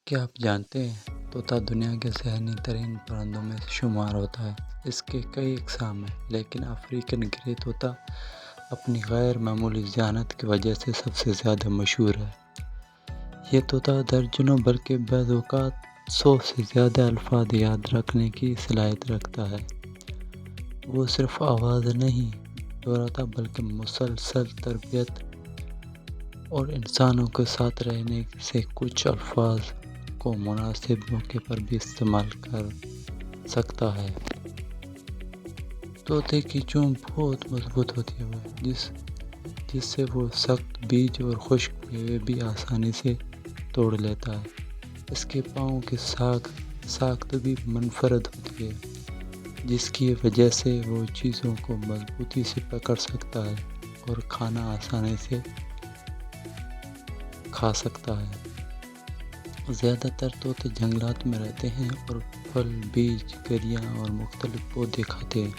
کیا آپ جانتے ہیں طوطا دنیا کے ذہین ترین پرندوں میں شمار ہوتا ہے۔ اس کے کئی اقسام ہیں، لیکن افریقن گرے طوطا اپنی غیر معمولی ذہانت کی وجہ سے سب سے زیادہ مشہور ہے۔ یہ طوطا درجنوں بلکہ بعض اوقات 100 سے زیادہ الفاظ یاد رکھنے کی صلاحیت رکھتا ہے۔ وہ صرف آواز نہیں دہراتا بلکہ مسلسل تربیت اور انسانوں کے ساتھ رہنے سے کچھ الفاظ کو مناسب موقع پر بھی استعمال کر سکتا ہے۔ طوطے کی چونچ بہت مضبوط ہوتی ہے جس سے وہ سخت بیج اور خشک میوے بھی آسانی سے توڑ لیتا ہے۔ اس کے پاؤں کی ساخت بھی منفرد ہوتی ہے، جس کی وجہ سے وہ چیزوں کو مضبوطی سے پکڑ سکتا ہے اور کھانا آسانی سے کھا سکتا ہے۔ زیادہ تر طوطے جنگلات میں رہتے ہیں اور پھل، بیج، گریاں اور مختلف پودے کھاتے ہیں۔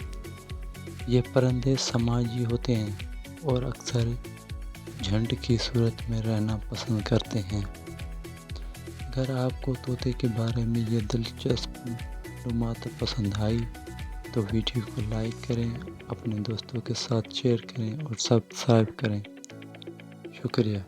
یہ پرندے سماجی ہوتے ہیں اور اکثر جھنڈ کی صورت میں رہنا پسند کرتے ہیں۔ اگر آپ کو طوطے کے بارے میں یہ دلچسپ معلومات پسند آئی تو ویڈیو کو لائک کریں، اپنے دوستوں کے ساتھ شیئر کریں اور سبسکرائب کریں۔ شکریہ۔